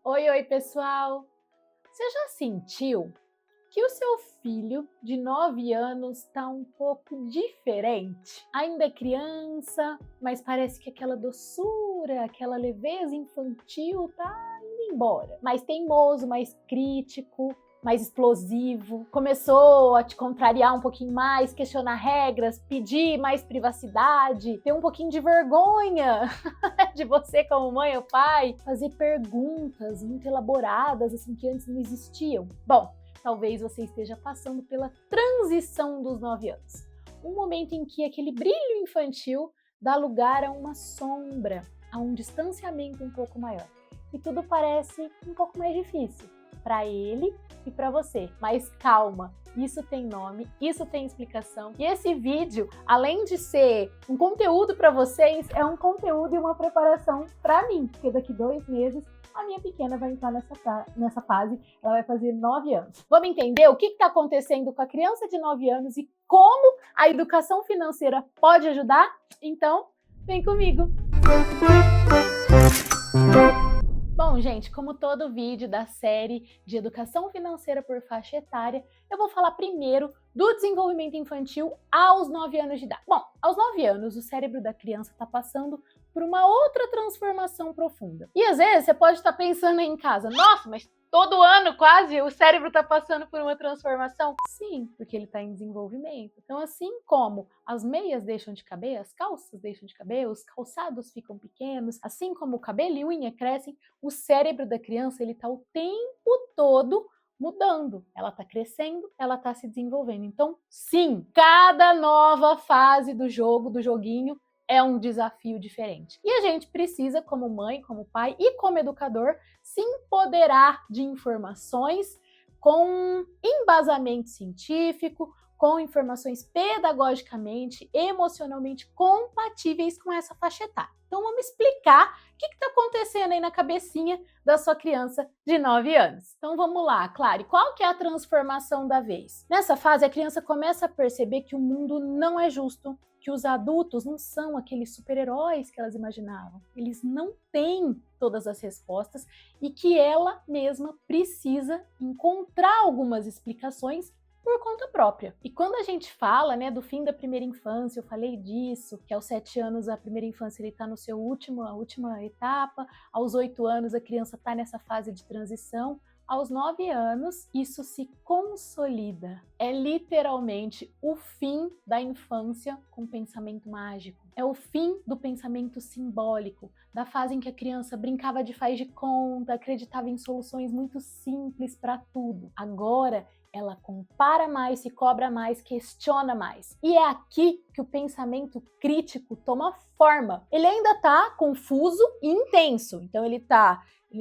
Oi, oi, pessoal! Você já sentiu que o seu filho de 9 anos está um pouco diferente? Ainda é criança, mas parece que aquela doçura, aquela leveza infantil tá indo embora. Mais teimoso, mais crítico, mais explosivo, começou a te contrariar um pouquinho mais, questionar regras, pedir mais privacidade, ter um pouquinho de vergonha de você como mãe ou pai, fazer perguntas muito elaboradas, assim, que antes não existiam. Bom, talvez você esteja passando pela transição dos 9 anos. Um momento em que aquele brilho infantil dá lugar a uma sombra, a um distanciamento um pouco maior. E tudo parece um pouco mais difícil para ele e para você. Mas calma, isso tem nome, isso tem explicação. E esse vídeo, além de ser um conteúdo para vocês, é um conteúdo e uma preparação para mim, porque daqui 2 meses a minha pequena vai entrar nessa fase, ela vai fazer 9 anos. Vamos entender o que está acontecendo com a criança de 9 anos e como a educação financeira pode ajudar? Então, vem comigo! Bom, gente, como todo vídeo da série de educação financeira por faixa etária, eu vou falar primeiro do desenvolvimento infantil aos 9 anos de idade. Bom, aos 9 anos, o cérebro da criança está passando por uma outra transformação profunda. E às vezes você pode estar pensando aí em casa, nossa, mas todo ano quase o cérebro está passando por uma transformação? Sim, porque ele está em desenvolvimento. Então, assim como as meias deixam de caber, as calças deixam de caber, os calçados ficam pequenos, assim como o cabelo e unha crescem, o cérebro da criança ele está o tempo todo mudando. Ela está crescendo, ela está se desenvolvendo. Então, sim, cada nova fase do jogo, do joguinho, é um desafio diferente. E a gente precisa, como mãe, como pai e como educador, se empoderar de informações com embasamento científico, com informações pedagogicamente, emocionalmente compatíveis com essa faixa etária. Então vamos explicar o que está acontecendo aí na cabecinha da sua criança de 9 anos. Então vamos lá, Clary, qual que é a transformação da vez? Nessa fase a criança começa a perceber que o mundo não é justo, que os adultos não são aqueles super-heróis que elas imaginavam. Eles não têm todas as respostas e que ela mesma precisa encontrar algumas explicações por conta própria. E quando a gente fala, né, do fim da primeira infância, eu falei disso, que aos 7 anos a primeira infância ele está no seu a última etapa, aos 8 anos a criança está nessa fase de transição, aos 9 anos, isso se consolida. É literalmente o fim da infância com pensamento mágico. É o fim do pensamento simbólico, da fase em que a criança brincava de faz de conta, acreditava em soluções muito simples para tudo. Agora, ela compara mais, se cobra mais, questiona mais. E é aqui que o pensamento crítico toma forma. Ele ainda está confuso e intenso, então ele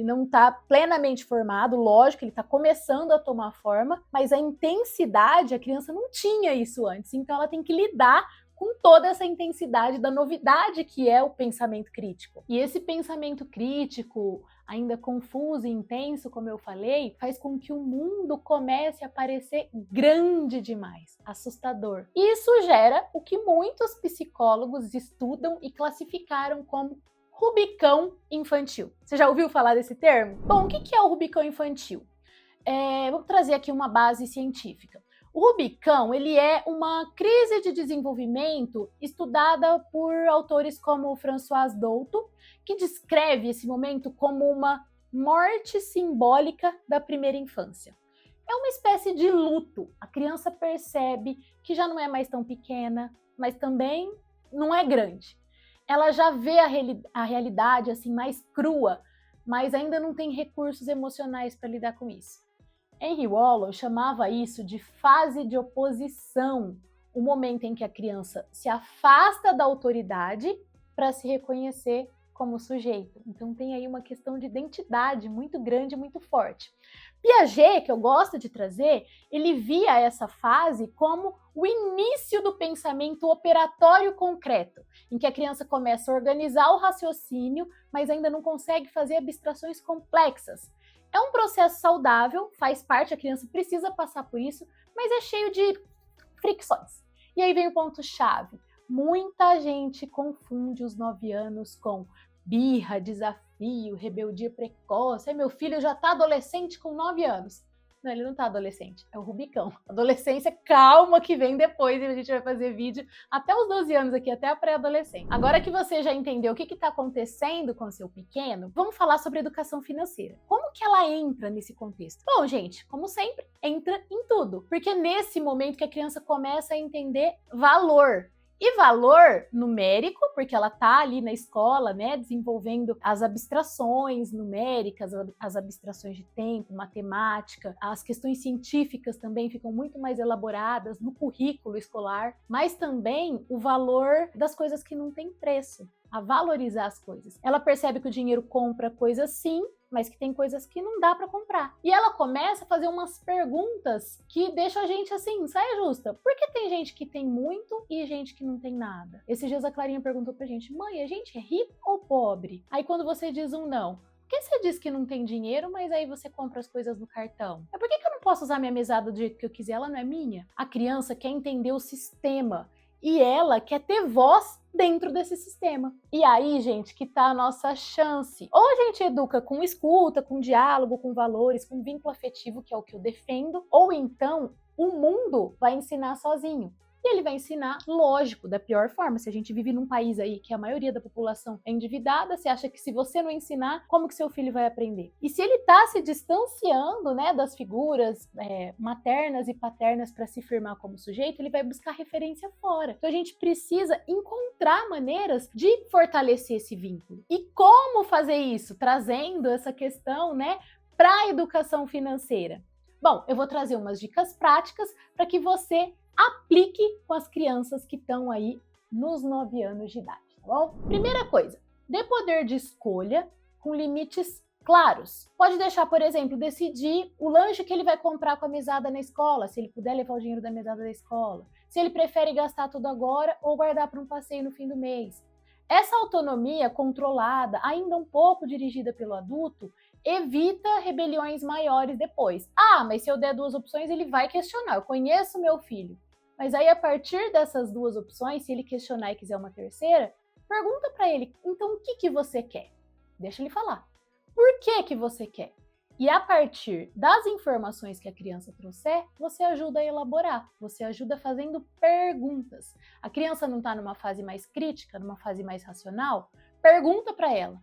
não está plenamente formado, lógico, ele está começando a tomar forma, mas a intensidade, a criança não tinha isso antes, então ela tem que lidar com toda essa intensidade da novidade que é o pensamento crítico. E esse pensamento crítico, ainda confuso e intenso, como eu falei, faz com que o mundo comece a parecer grande demais, assustador. E isso gera o que muitos psicólogos estudam e classificaram como Rubicão infantil. Você já ouviu falar desse termo? Bom, o que é o Rubicão infantil? Vou trazer aqui uma base científica. O Rubicão, ele é uma crise de desenvolvimento estudada por autores como François Dolto, que descreve esse momento como uma morte simbólica da primeira infância. É uma espécie de luto. A criança percebe que já não é mais tão pequena, mas também não é grande. Ela já vê a realidade assim mais crua, mas ainda não tem recursos emocionais para lidar com isso. Henry Wallow chamava isso de fase de oposição, o momento em que a criança se afasta da autoridade para se reconhecer como sujeito. Então tem aí uma questão de identidade muito grande, muito forte. Piaget, que eu gosto de trazer, ele via essa fase como o início do pensamento operatório concreto, em que a criança começa a organizar o raciocínio, mas ainda não consegue fazer abstrações complexas. É um processo saudável, faz parte, a criança precisa passar por isso, mas é cheio de fricções. E aí vem o ponto-chave. Muita gente confunde os 9 anos com birra, desafio, desafio, rebeldia precoce. Aí meu filho já tá adolescente com 9 anos. Não, ele não tá adolescente, é o Rubicão. Adolescência, calma que vem depois e a gente vai fazer vídeo até os 12 anos aqui, até a pré-adolescência. Agora que você já entendeu o que está acontecendo com o seu pequeno, vamos falar sobre educação financeira. Como que ela entra nesse contexto? Bom, gente, como sempre, entra em tudo. Porque é nesse momento que a criança começa a entender valor. E valor numérico, porque ela tá ali na escola, né, desenvolvendo as abstrações numéricas, as abstrações de tempo, matemática, as questões científicas também ficam muito mais elaboradas no currículo escolar, mas também o valor das coisas que não tem preço, a valorizar as coisas. Ela percebe que o dinheiro compra coisas sim, mas que tem coisas que não dá para comprar. E ela começa a fazer umas perguntas que deixam a gente assim, saia justa. Por que tem gente que tem muito e gente que não tem nada? Esses dias a Clarinha perguntou pra gente, mãe, a gente é rico ou pobre? Aí quando você diz um não, por que você diz que não tem dinheiro, mas aí você compra as coisas no cartão? É por que eu não posso usar minha mesada do jeito que eu quiser? Ela não é minha? A criança quer entender o sistema e ela quer ter voz dentro desse sistema. E aí, gente, que tá a nossa chance. Ou a gente educa com escuta, com diálogo, com valores, com vínculo afetivo, que é o que eu defendo, ou então o mundo vai ensinar sozinho. E ele vai ensinar, lógico, da pior forma. Se a gente vive num país aí que a maioria da população é endividada, você acha que se você não ensinar, como que seu filho vai aprender? E se ele tá se distanciando, né, das figuras maternas e paternas para se firmar como sujeito, ele vai buscar referência fora. Então a gente precisa encontrar maneiras de fortalecer esse vínculo. E como fazer isso? Trazendo essa questão, né, para a educação financeira. Bom, eu vou trazer umas dicas práticas para que você aplique com as crianças que estão aí nos 9 anos de idade, tá bom? Primeira coisa, dê poder de escolha com limites claros. Pode deixar, por exemplo, decidir o lanche que ele vai comprar com a mesada na escola, se ele puder levar o dinheiro da mesada da escola, se ele prefere gastar tudo agora ou guardar para um passeio no fim do mês. Essa autonomia controlada, ainda um pouco dirigida pelo adulto, evita rebeliões maiores depois. Ah, mas se eu der 2 opções, ele vai questionar. Eu conheço meu filho. Mas aí, a partir dessas 2 opções, se ele questionar e quiser uma terceira, pergunta para ele, então o que você quer? Deixa ele falar. Por que você quer? E a partir das informações que a criança trouxer, você ajuda a elaborar, você ajuda fazendo perguntas. A criança não está numa fase mais crítica, numa fase mais racional? Pergunta para ela.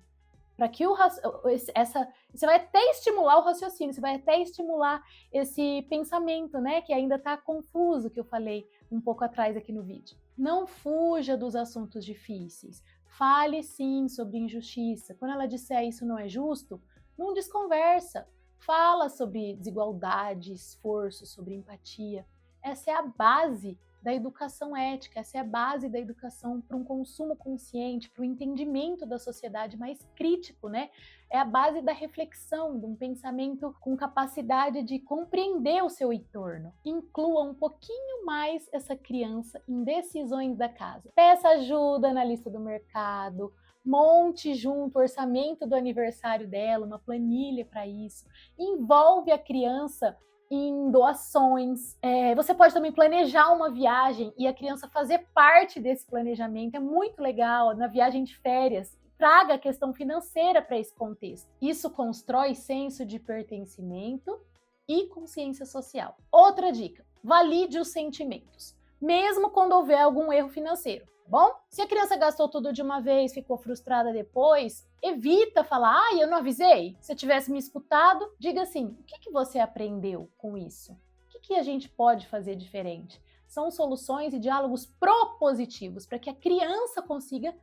Para que você vai até estimular o raciocínio, você vai até estimular esse pensamento, né, que ainda está confuso, que eu falei um pouco atrás aqui no vídeo. Não fuja dos assuntos difíceis. Fale sim sobre injustiça. Quando ela disser isso não é justo, não desconversa. Fala sobre desigualdade, esforço, sobre empatia. Essa é a base da educação ética, essa é a base da educação para um consumo consciente, para o entendimento da sociedade mais crítico, né? É a base da reflexão, de um pensamento com capacidade de compreender o seu entorno. Inclua um pouquinho mais essa criança em decisões da casa. Peça ajuda na lista do mercado, monte junto o orçamento do aniversário dela, uma planilha para isso. Envolve a criança em doações. Você pode também planejar uma viagem e a criança fazer parte desse planejamento. É muito legal, na viagem de férias. Traga a questão financeira para esse contexto. Isso constrói senso de pertencimento e consciência social. Outra dica, valide os sentimentos, mesmo quando houver algum erro financeiro. Bom, se a criança gastou tudo de uma vez, ficou frustrada depois, evita falar, eu não avisei. Se eu tivesse me escutado, diga assim, o que você aprendeu com isso? O que a gente pode fazer diferente? São soluções e diálogos propositivos para que a criança consiga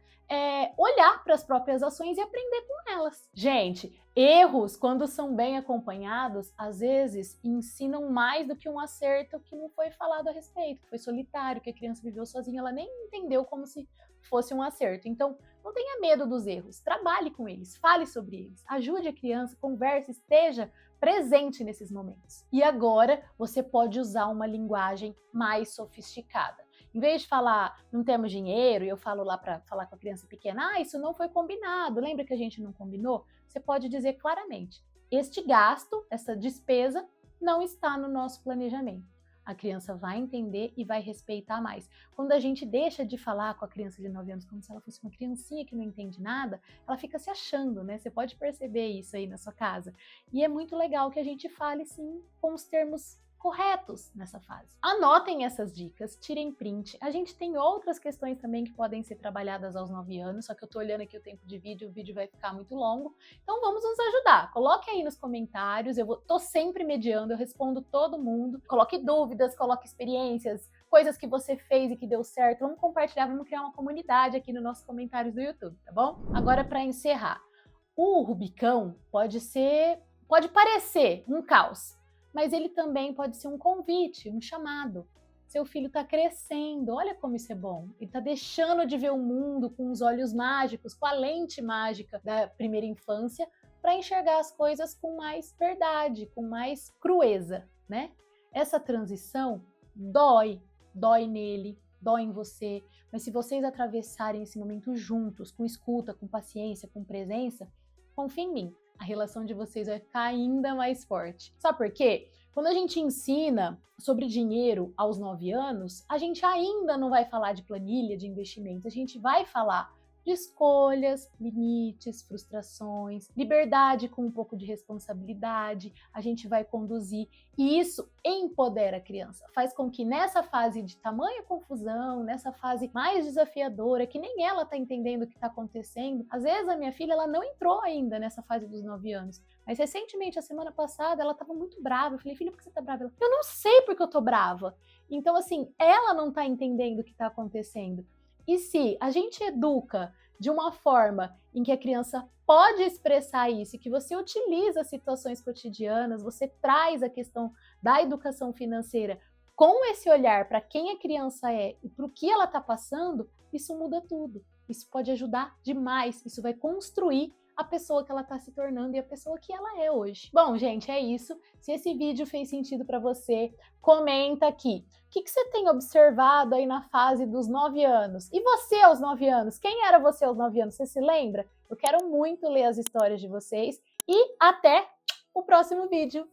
olhar para as próprias ações e aprender com elas. Gente, erros, quando são bem acompanhados, às vezes ensinam mais do que um acerto que não foi falado a respeito, que foi solitário, que a criança viveu sozinha, ela nem entendeu como se fosse um acerto. Então, não tenha medo dos erros, trabalhe com eles, fale sobre eles, ajude a criança, converse, esteja presente nesses momentos. E agora, você pode usar uma linguagem mais sofisticada. Em vez de falar, não temos dinheiro, e eu falo lá para falar com a criança pequena, isso não foi combinado, lembra que a gente não combinou? Você pode dizer claramente, este gasto, essa despesa, não está no nosso planejamento. a criança vai entender e vai respeitar mais. Quando a gente deixa de falar com a criança de 9 anos como se ela fosse uma criancinha que não entende nada, ela fica se achando, né? Você pode perceber isso aí na sua casa. E é muito legal que a gente fale, sim, com os termos corretos nessa fase. Anotem essas dicas, tirem print. A gente tem outras questões também que podem ser trabalhadas aos 9 anos, só que eu tô olhando aqui o tempo de vídeo, o vídeo vai ficar muito longo. Então vamos nos ajudar. Coloque aí nos comentários, tô sempre mediando, eu respondo todo mundo. Coloque dúvidas, coloque experiências, coisas que você fez e que deu certo. Vamos compartilhar, vamos criar uma comunidade aqui nos nossos comentários do YouTube, tá bom? Agora, para encerrar, o Rubicão pode parecer um caos, mas ele também pode ser um convite, um chamado. Seu filho está crescendo, olha como isso é bom. Ele está deixando de ver o mundo com os olhos mágicos, com a lente mágica da primeira infância, para enxergar as coisas com mais verdade, com mais crueza, né? Essa transição dói nele, dói em você, mas se vocês atravessarem esse momento juntos, com escuta, com paciência, com presença, confia em mim, a relação de vocês vai ficar ainda mais forte. Sabe por quê? Quando a gente ensina sobre dinheiro aos 9 anos, a gente ainda não vai falar de planilha de investimentos, a gente vai falar de escolhas, limites, frustrações, liberdade com um pouco de responsabilidade, a gente vai conduzir e isso empodera a criança, faz com que nessa fase de tamanha confusão, nessa fase mais desafiadora, que nem ela tá entendendo o que tá acontecendo, às vezes a minha filha ela não entrou ainda nessa fase dos 9 anos, mas recentemente, a semana passada, ela tava muito brava, eu falei, filha, por que você tá brava? Ela, eu não sei porque eu tô brava. Então assim, ela não tá entendendo o que tá acontecendo. E se a gente educa de uma forma em que a criança pode expressar isso, e que você utiliza situações cotidianas, você traz a questão da educação financeira com esse olhar para quem a criança é e para o que ela está passando, isso muda tudo. Isso pode ajudar demais, isso vai construir a pessoa que ela está se tornando e a pessoa que ela é hoje. Bom, gente, é isso. Se esse vídeo fez sentido para você, comenta aqui. O que você tem observado aí na fase dos 9 anos? E você aos 9 anos? Quem era você aos 9 anos? Você se lembra? Eu quero muito ler as histórias de vocês. E até o próximo vídeo.